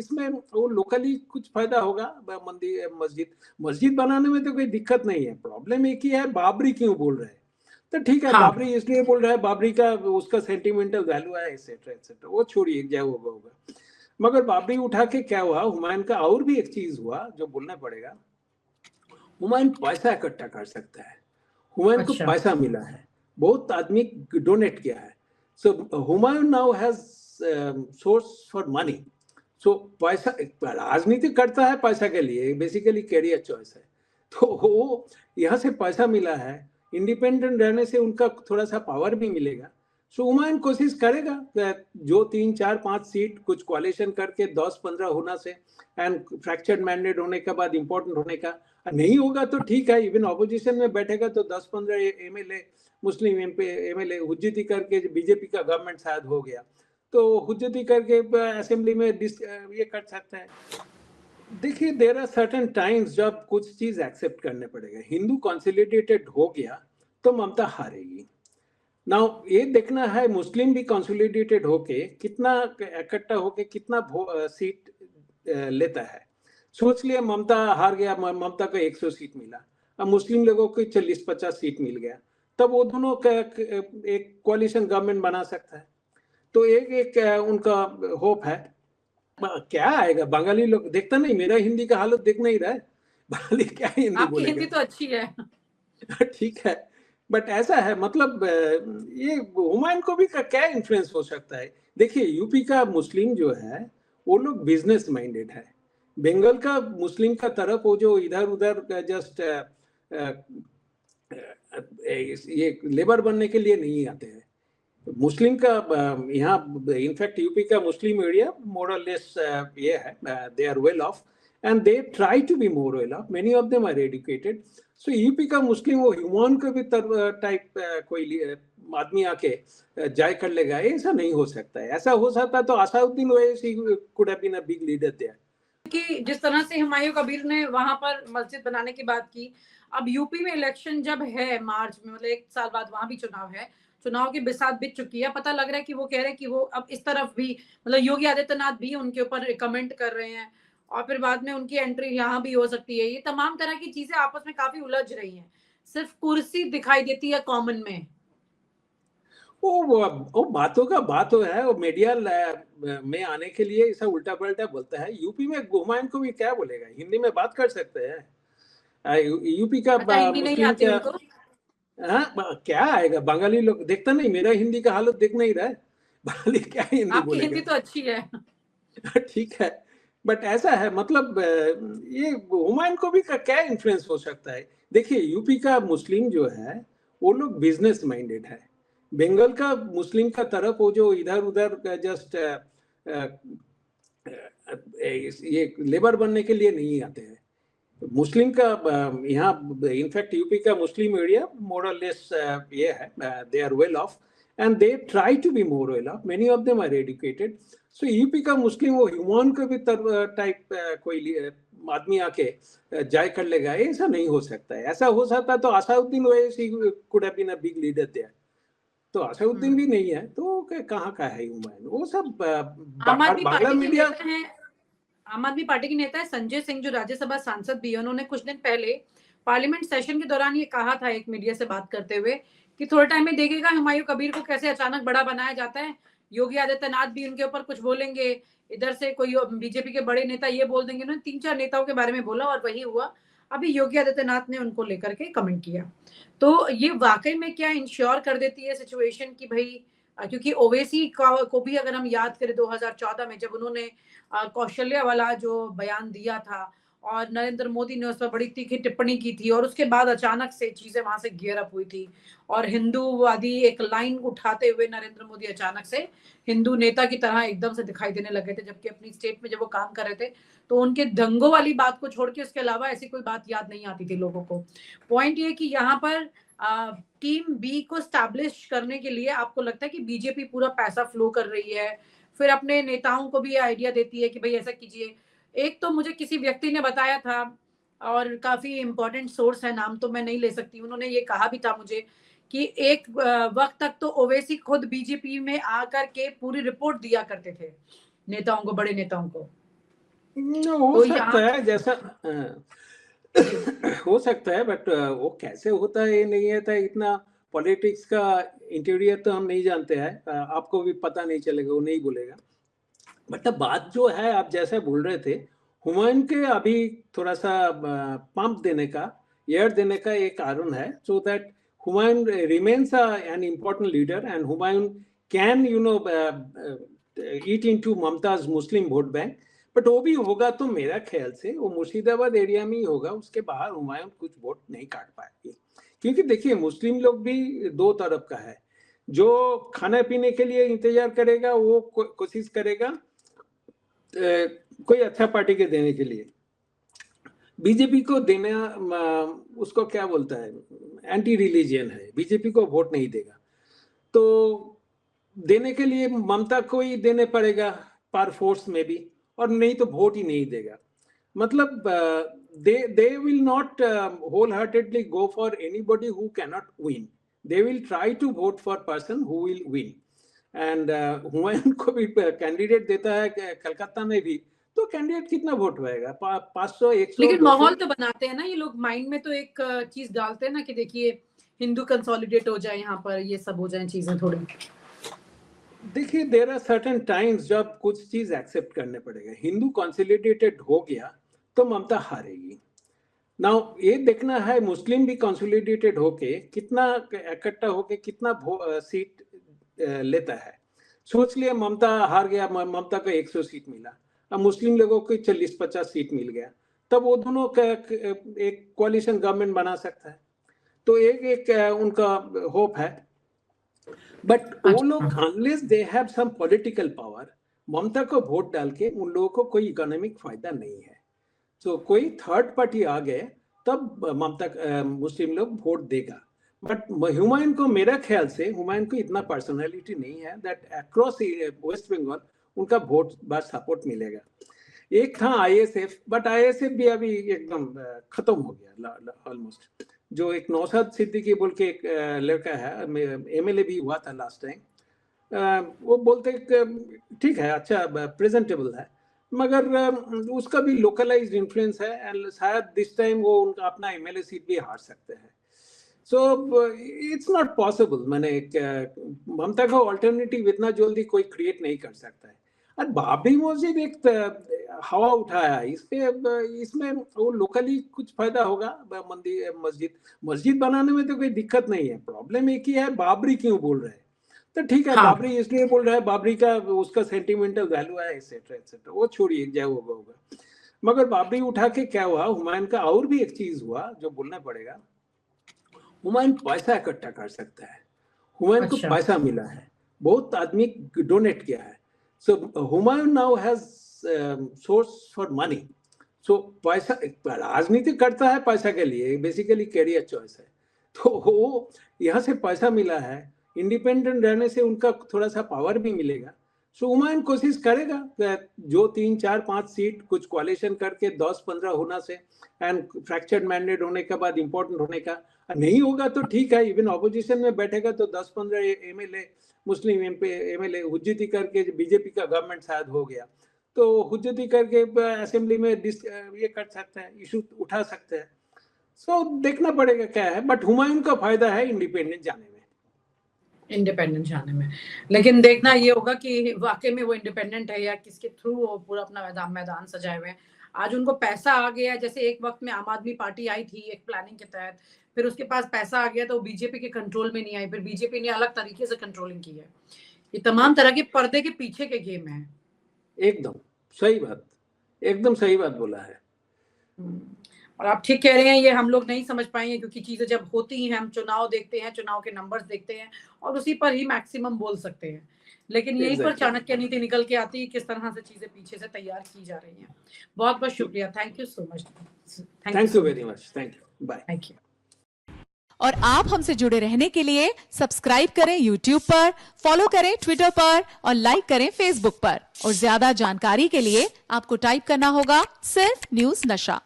इसमें वो लोकली कुछ फायदा होगा, मंदिर मस्जिद मस्जिद बनाने में तो कोई दिक्कत नहीं है। प्रॉब्लम एक ही है, बाबरी क्यों बोल रहे हैं? तो ठीक है, हाँ। बाबरी इसलिए बोल रहा है, बाबरी का उसका सेंटिमेंटल वैल्यू है, एक्सेट्रा एक्सेट्रा, वो छोड़िए, क्या होगा होगा। मगर बाबरी उठा के क्या हुआ, हुमायूं का और भी एक चीज हुआ जो बोलना पड़ेगा। हुमायूं पैसा इकट्ठा कर सकता है, हुमायूं को अच्छा। पैसा मिला है, बहुत आदमी डोनेट किया है। So Humayun now has source for money. So पैसा, राजनीति करता है पैसा के लिए, बेसिकली कैरियर चॉइस है। तो वो यहाँ से पैसा मिला है, इंडिपेंडेंट रहने से उनका थोड़ा सा पावर भी मिलेगा। सो हुमायूं कोशिश करेगा जो 3 4 5 सीट कुछ कोalition करके 10 15 होना से, एंड फ्रैक्चर्ड मैंडेट होने के बाद इंपॉर्टेंट होने का, नहीं होगा तो ठीक है, इवन ऑपोजिशन में बैठेगा तो 10 15 एमएलए, मुस्लिम एमएलए हुज्जती करके बीजेपी का गवर्नमेंट शायद हो गया तो हुज्जती करके असेंबली में ये कर सकता है। देखिए, देर आर सर्टेन टाइम्स जब कुछ चीज एक्सेप्ट करने पड़ेगा। हिंदू कंसोलिडेटेड हो गया तो ममता हारेगी। नाउ ये देखना है मुस्लिम भी कंसोलिडेटेड होके कितना इकट्ठा होके कितना सीट लेता है। सोच लिया ममता हार गया, ममता को 100 सीट मिला, अब मुस्लिम लोगों को 40 50 सीट मिल गया, तब वो दोनों का एक कोalition गवर्नमेंट बना सकता है। तो एक एक उनका होप है। क्या आएगा, बंगाली लोग देखता नहीं, मेरा हिंदी का हालत देख नहीं रहा है, बंगाली क्या हिंदी आपकी बोलेगा। हिंदी तो अच्छी है। ठीक है, बट ऐसा है, मतलब ये हुमायूं को भी क्या इन्फ्लुएंस हो सकता है। देखिए, यूपी का मुस्लिम जो है वो लोग बिजनेस माइंडेड है, बंगाल का मुस्लिम का तरफ वो जो इधर उधर जस्ट ये लेबर बनने के लिए नहीं आते हैं। मुस्लिम का यहाँ इनफैक्ट यूपी का मुस्लिम एरिया मोर और लेस ये है, they are well off and they try to be more well off, many of them are educated. So UP का मुस्लिम वो ह्यूमन को भी टाइप कोई आदमी आके जाय कर लेगा, ऐसा नहीं हो सकता है। ऐसा हो सकता तो Asaduddin Owaisi could have been a big leader there. कि जिस तरह से हुमायूं कबीर ने वहां पर मस्जिद बनाने की बात की, अब यूपी में इलेक्शन जब है मार्च में, मतलब 1 साल बाद वहां भी चुनाव है, चुनाव की बिसात बीत चुकी है, पता लग रहा है कि वो कह रहे हैं कि वो अब इस तरफ भी, मतलब योगी आदित्यनाथ भी उनके ऊपर कमेंट कर रहे हैं और फिर बाद में उनकी एंट्री यहाँ भी हो सकती है। ये तमाम तरह की चीजें आपस में काफी उलझ रही हैं, सिर्फ कुर्सी दिखाई देती है कॉमन में। वो बातों का बात हो है, वो मीडिया में आने के लिए ऐसा उल्टा पलटा बोलता है। यूपी में हुमायूं को भी क्या बोलेगा, हिंदी में बात कर सकते हैं। यूपी का अच्छा, हिंदी नहीं मुस्लिम आती का उनको? क्या आएगा, बंगाली लोग देखता नहीं, मेरा हिंदी का हालत देख नहीं रहा है, बंगाली क्या हिंदी आपकी हिंदी बोलेगा। तो अच्छी है। ठीक है, बट ऐसा है, मतलब ये हुमायूं को भी क्या इन्फ्लुएंस हो सकता है। देखिए, यूपी का मुस्लिम जो है वो लोग बिजनेस माइंडेड है, बंगाल का मुस्लिम का तरफ वो जो इधर उधर जस्ट ये लेबर बनने के लिए नहीं आते हैं। मुस्लिम का यहाँ इनफैक्ट यूपी का मुस्लिम एरिया मोर और लेस ये है, they are well off and they try to be more well off, many of them are educated. So UP का मुस्लिम वो ह्यूमन को भी टाइप कोई आदमी आके जाय कर लेगा, ऐसा नहीं हो सकता है। ऐसा हो सकता तो Asaduddin Owaisi could have been a big leader there. तो असाउद्दीन भी नहीं है तो कहाँ का है हुमायूं, वो सब आम आदमी बांग्ला पार्टी के मीडिया। नेता हैं, आम आदमी पार्टी के नेता है संजय सिंह, जो राज्यसभा सांसद भी है। उन्होंने कुछ दिन पहले पार्लियामेंट सेशन के दौरान ये कहा था एक मीडिया से बात करते हुए कि थोड़े टाइम में देखिएगा हुमायूं कबीर को कैसे अचानक बड़ा बनाया जाता है, योगी आदित्यनाथ भी उनके ऊपर कुछ बोलेंगे, इधर से कोई बीजेपी के बड़े नेता ये बोल देंगे। उन्होंने 3 4 नेताओं के बारे में बोला और वही हुआ। अभी योगी आदित्यनाथ ने उनको लेकर के कमेंट किया। तो ये वाकई में क्या इंश्योर कर देती है सिचुएशन की भाई, क्योंकि ओवैसी को भी अगर हम याद करें 2014 में जब उन्होंने कौशल्या वाला जो बयान दिया था और नरेंद्र मोदी ने उस पर बड़ी तीखी टिप्पणी की थी और उसके बाद अचानक से चीजें वहां से गियर अप हुई थी और हिंदूवादी एक लाइन उठाते हुए नरेंद्र मोदी अचानक से हिंदू नेता की तरह एकदम से दिखाई देने लगे थे, जबकि अपनी स्टेट में जब वो काम कर रहे थे तो उनके दंगों वाली बात को छोड़ के उसके अलावा ऐसी कोई बात याद नहीं आती थी लोगों को। पॉइंट ये कि यहाँ पर टीम बी को स्टैब्लिश करने के लिए आपको लगता है कि बीजेपी पूरा पैसा फ्लो कर रही है, फिर अपने नेताओं को भी आइडिया देती है कि भाई ऐसा कीजिए। एक तो मुझे किसी व्यक्ति ने बताया था और काफी इंपॉर्टेंट सोर्स है, नाम तो मैं नहीं ले सकती, उन्होंने ये कहा भी था मुझे कि एक वक्त तक तो ओवैसी खुद बीजेपी में आकर के पूरी रिपोर्ट दिया करते थे नेताओं को, बड़े नेताओं को। हो तो सकता यहाँ है जैसा हो सकता है, बट वो कैसे होता है ये नहीं आता है, इतना पॉलिटिक्स का इंटीरियर तो हम नहीं जानते हैं, आपको भी पता नहीं चलेगा, वो नहीं बोलेगा। बट अब बात जो है, आप जैसे बोल रहे थे, हुमायूं के अभी थोड़ा सा पंप देने का, एयर देने का एक कारण है, so that Humayun remains an important leader, and Humayun can eat into Mumtaz Muslim vote bank. But वो भी होगा तो मेरा ख्याल से वो मुर्शिदाबाद एरिया में ही होगा, उसके बाहर हुमायूं कुछ वोट नहीं काट पाएगी। क्योंकि देखिए, मुस्लिम लोग भी दो तरफ का है, जो खाने पीने के लिए इंतजार करेगा वो कोशिश करेगा कोई अच्छा पार्टी के देने के लिए। बीजेपी को देना उसको क्या बोलता है, एंटी रिलीजियन है, बीजेपी को वोट नहीं देगा, तो देने के लिए ममता को ही देने पड़ेगा पर फोर्स में भी, और नहीं तो वोट ही नहीं देगा। मतलब they will not wholeheartedly go for anybody who cannot win. They will try to vote for person who will win. And Humayun को भी कैंडिडेट देता है कलकत्ता में भी, तो कैंडिडेट कितना वोट होएगा, 500 100 लेकिन 200। माहौल तो बनाते हैं ना ये लोग, माइंड में तो एक चीज डालते हैं ना कि देखिए हिंदू कंसोलिडेट हो जाए, यहाँ पर ये सब हो जाए चीजें थोड़ी। देखिए, देर आर सर्टेन टाइम्स जब कुछ चीज एक्सेप्ट करने पड़ेगा। हिंदू कंसोलिडेटेड हो गया तो ममता हारेगी। नाउ ये देखना है मुस्लिम भी कंसोलिडेटेड होके कितना इकट्ठा होके कितना सीट लेता है। सोच लिया ममता हार गया, ममता को 100 सीट मिला, अब मुस्लिम लोगों को 40-50 सीट मिल गया, तब वो दोनों का एक कोalition गवर्नमेंट बना सकता है। तो एक उनका होप है। बट वो लोग unless they have some political power, Mamata को वोट डाल के उन लोगों को कोई इकोनॉमिक फायदा नहीं है। तो कोई थर्ड पार्टी आ गए तब ममता मुस्लिम लोग वोट देगा। बट हुमायूं को, मेरा ख्याल से हुमायूं को इतना पर्सनालिटी नहीं है दैट अक्रॉस वेस्ट बंगाल उनका वोट बस सपोर्ट मिलेगा। एक था आईएसएफ, बट आईएसएफ भी अभी एकदम खत्म हो गया ऑलमोस्ट। जो एक नौशाद सिद्दीकी बोल के एक लड़का है, एमएलए भी हुआ था लास्ट टाइम, वो बोलते ठीक है, अच्छा प्रेजेंटेबल है, मगर उसका भी लोकलाइज्ड इन्फ्लुएंस है, एंड शायद दिस टाइम वो उनका अपना एमएलए सीट भी हार सकते हैं। So it's not possible. मैंने ममता को ऑल्टरनेटिव इतना जल्दी कोई क्रिएट नहीं कर सकता है। और बाबरी मस्जिद एक हवा उठाया, इसमें वो लोकली कुछ फायदा होगा। मंदिर मस्जिद बनाने में तो कोई दिक्कत नहीं है, प्रॉब्लम एक ही है, बाबरी क्यों बोल रहे हैं। तो ठीक है, हाँ। बाबरी इसलिए बोल रहा है, बाबरी का उसका सेंटिमेंटल वैल्यू है, एक्सेट्रा एक्सेट्रा, वो छोड़िए, जय होगा। मगर बाबरी उठा के क्या हुआ, हुमायूं का और भी एक चीज हुआ जो बोलना पड़ेगा। हुमायूं पैसा इकट्ठा कर सकता है, हुमायूं को पैसा मिला है, बहुत आदमी डोनेट किया है। So Humayun now has source for money. So पैसा, राजनीति करता है पैसा के लिए, बेसिकली कैरियर चॉइस है, तो वो यहाँ से पैसा मिला है, इंडिपेंडेंट रहने से उनका थोड़ा सा पावर भी मिलेगा। सो हुमायूं कोशिश करेगा जो 3, 4, 5 सीट कुछ कोalition करके 10-15 होना से, एंड फ्रैक्चर्ड मैंडेट होने के बाद इंपॉर्टेंट होने का नहीं होगा तो ठीक है, इवन ऑपोजिशन में बैठेगा तो 10-15 एमएलए मुस्लिम एमएलए हुज्जती करके बीजेपी का गवर्नमेंट शायद हो गया तो हुज्जती करके असेंबली में ये कर सकते हैं, इशू उठा सकते हैं। सो देखना पड़ेगा क्या है, बट हुमायूं का फायदा है इंडिपेंडेंट जाने में। लेकिन देखना ये होगा कि वाकई में वो इंडिपेंडेंट है या किसके थ्रू वो पूरा अपना मैदान सजाए हुए हैं। आज उनको पैसा आ गया, जैसे एक वक्त में आम आदमी पार्टी आई थी एक प्लानिंग के तहत, फिर उसके पास पैसा आ गया तो बीजेपी के कंट्रोल में नहीं आई, फिर बीजेपी ने अलग तरीके से कंट्रोलिंग की है। ये तमाम तरह के पर्दे के पीछे के गेम है। एकदम सही बात बोला है। और आप ठीक कह रहे हैं, ये हम लोग नहीं समझ पाएंगे क्योंकि चीजें जब होती हैं, हम चुनाव देखते हैं, चुनाव के नंबर्स देखते हैं और उसी पर ही मैक्सिमम बोल सकते हैं। लेकिन यहीं पर चाणक्य नीति निकल के आती है, किस तरह से चीजें पीछे से तैयार की जा रही हैं। बहुत बहुत शुक्रिया, thank you so much. Thank you very much, thank you, bye. Thank you. और आप हमसे जुड़े रहने के लिए सब्सक्राइब करें YouTube पर, फॉलो करें Twitter पर और लाइक करें Facebook पर। और ज्यादा जानकारी के लिए आपको टाइप करना होगा सिर्फ न्यूज़ नशा।